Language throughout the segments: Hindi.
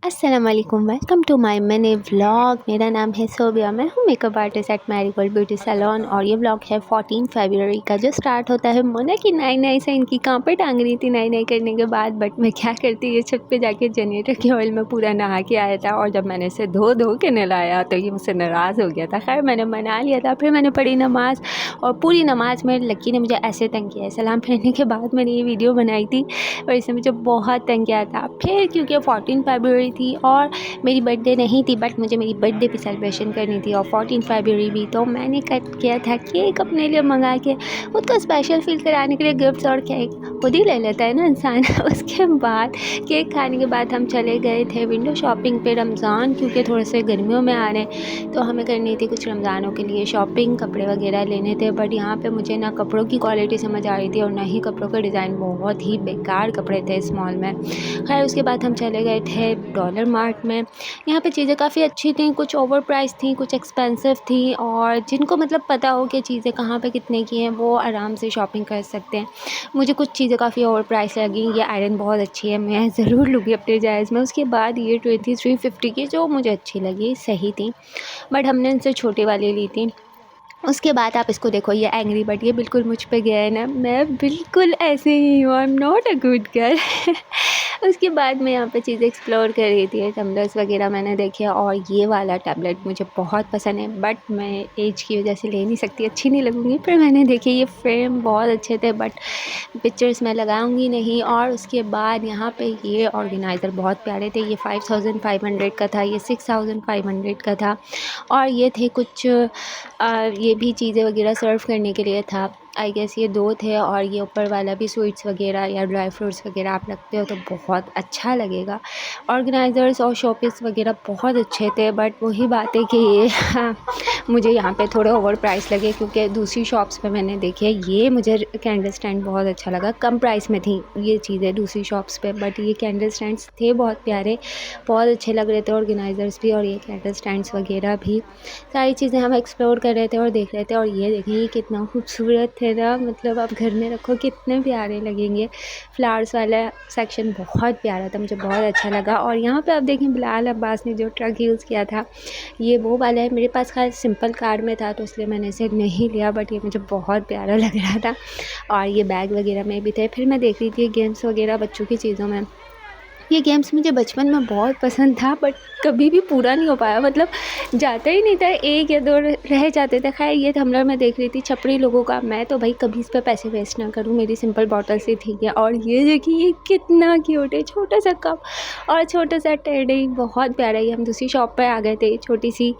अस्सलाम वालेकुम, welcome to my mini vlog. मेरा नाम है सोबिया, मैं हूँ makeup artist at Marigold Beauty Salon. और ये व्लॉग है 14 फरवरी का, जो स्टार्ट होता है मोना की नई नई से इनकी कहाँ पर टांग रही थी नई नई करने के बाद। बट मैं क्या करती, ये छत पे जाके जनरेटर के ऑयल में पूरा नहा के आया था। और जब मैंने इसे धो धो के नहलाया तो ये मुझसे नाराज़ हो गया था। खैर मैंने मना लिया था, फिर मैंने पढ़ी नमाज़। और पूरी नमाज़ में लक्की ने मुझे ऐसे तंग किया है। सलाम फेरने के बाद मैंने ये वीडियो बनाई थी और इसने मुझे बहुत तंग किया था। फिर क्योंकि 14 फरवरी थी और मेरी बर्थडे नहीं थी, बट मुझे मेरी बर्थडे पे सेलिब्रेशन करनी थी और 14 फरवरी भी, तो मैंने कट किया था केक अपने लिए मंगा के, खुद को स्पेशल फील कराने के लिए गिफ्ट्स और केक खुद ही ले लेता है ना इंसान। उसके बाद केक खाने के बाद हम चले गए थे विंडो शॉपिंग पे रमज़ान, क्योंकि थोड़े से गर्मियों में आ रहे हैं तो हमें करनी थी कुछ रमज़ानों के लिए शॉपिंग, कपड़े वगैरह लेने थे। बट यहाँ पे मुझे ना कपड़ों की क्वालिटी समझ आ रही थी और ना ही कपड़ों का डिज़ाइन, बहुत ही बेकार कपड़े थे इस मॉल में। खैर उसके बाद हम चले गए थे डॉलर मार्ट में। यहाँ पे चीज़ें काफ़ी अच्छी थी, कुछ ओवर प्राइस थी, कुछ एक्सपेंसिव थी। और जिनको मतलब पता हो कि चीज़ें कहाँ पे कितने की हैं वो आराम से शॉपिंग कर सकते हैं। मुझे कुछ चीज़ें काफ़ी ओवर प्राइस लगी। ये आयरन बहुत अच्छी है, मैं ज़रूर लूँगी अपने जायज़ में। उसके बाद ये 2350 की जो मुझे अच्छी लगी, सही थी, बट हमने इनसे छोटी वाली ली थी। उसके बाद आप इसको देखो, ये एंग्री बर्ड, ये बिल्कुल मुझ पे गया है ना, मैं बिल्कुल ऐसे ही हूँ, I am not a good girl. उसके बाद मैं यहाँ पे चीज़ें एक्सप्लोर कर रही थी, टम्बलर्स वगैरह मैंने देखे। और ये वाला टैबलेट मुझे बहुत पसंद है, बट मैं एज की वजह से ले नहीं सकती, अच्छी नहीं लगूँगी। पर मैंने देखे ये फ्रेम बहुत अच्छे थे, बट पिक्चर्स मैं लगाऊंगी नहीं। और उसके बाद यहाँ पे ये ऑर्गेनाइज़र बहुत प्यारे थे। ये 5500 का था, ये 6500 का था। और ये थे कुछ ये भी चीज़ें वगैरह सर्व करने के लिए था। आई गेस ये 2 थे। और ये ऊपर वाला भी स्वीट्स वगैरह या ड्राई फ्रूट्स वगैरह आप रखते हो तो बहुत अच्छा लगेगा। ऑर्गेनाइज़र्स और शोपीस वगैरह बहुत अच्छे थे, बट वही बात है कि ये मुझे यहाँ पे थोड़े ओवर प्राइस लगे, क्योंकि दूसरी शॉप्स पे मैंने देखे। ये मुझे कैंडल स्टैंड बहुत अच्छा लगा, कम प्राइस में थी ये चीज़ें दूसरी शॉप्स पे, बट ये कैंडल स्टैंड्स थे बहुत प्यारे, बहुत अच्छे लग रहे थे। ऑर्गेनाइज़र्स भी और ये कैंडल स्टैंड्स वगैरह भी, सारी चीज़ें हम एक्सप्लोर कर रहे थे और देख रहे थे। और ये देखिए ये कितना खूबसूरत थे ना, मतलब आप घर में रखो कितने प्यारे लगेंगे। फ्लावर्स वाला सेक्शन बहुत प्यारा था, मुझे बहुत अच्छा लगा। और यहाँ पे आप देखें बिलाल अब्बास ने जो ट्रक यूज़ किया था, ये वो वाला है। मेरे पास खास सिंपल कार्ड में था तो इसलिए मैंने इसे नहीं लिया, बट ये मुझे बहुत प्यारा लग रहा था। और ये बैग वगैरह में भी थे। फिर मैं देख रही थी गेम्स वगैरह बच्चों की चीज़ों में। ये गेम्स मुझे बचपन में बहुत पसंद था, बट कभी भी पूरा नहीं हो पाया, मतलब जाता ही नहीं था, 1 या 2 रह जाते थे। खैर ये थम्बलर मैं देख रही थी छपरी लोगों का, मैं तो भाई कभी इस पे पैसे वेस्ट ना करूँ, मेरी सिंपल बॉटल से ठीक है। और ये देखिए ये कितना क्यूट है, छोटा सा कप और छोटा सा टेडी, बहुत प्यारा। ये हम दूसरी शॉप पर आ गए थे, छोटी सी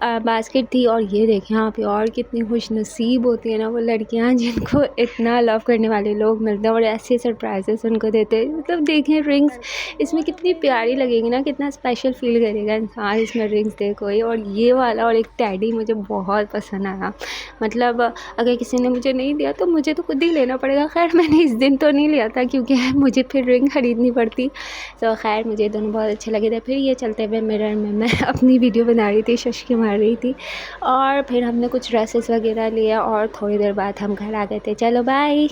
बास्केट थी। और ये देखें यहाँ पे, और कितनी खुश नसीब होती है ना वो लड़कियाँ जिनको इतना लव करने वाले लोग मिलते हैं और ऐसे सरप्राइजेस उनको देते हैं। मतलब देखें रिंग्स इसमें कितनी प्यारी लगेगी ना, कितना स्पेशल फील करेगा इंसान इसमें रिंग्स दे कोई। और ये वाला और एक टेडी मुझे बहुत पसंद आया, मतलब अगर किसी ने मुझे नहीं दिया तो मुझे तो खुद ही लेना पड़ेगा। खैर मैंने इस दिन तो नहीं लिया था क्योंकि मुझे फिर रिंग ख़रीदनी पड़ती। तो खैर मुझे दोनों बहुत अच्छे लगे थे। फिर ये चलते हुए मिरर में मैं अपनी वीडियो बना रही थी, शशकी मार रही थी। और फिर हमने कुछ ड्रेसेस वगैरह लिया और थोड़ी देर बाद हम घर आ गए थे। चलो बाय।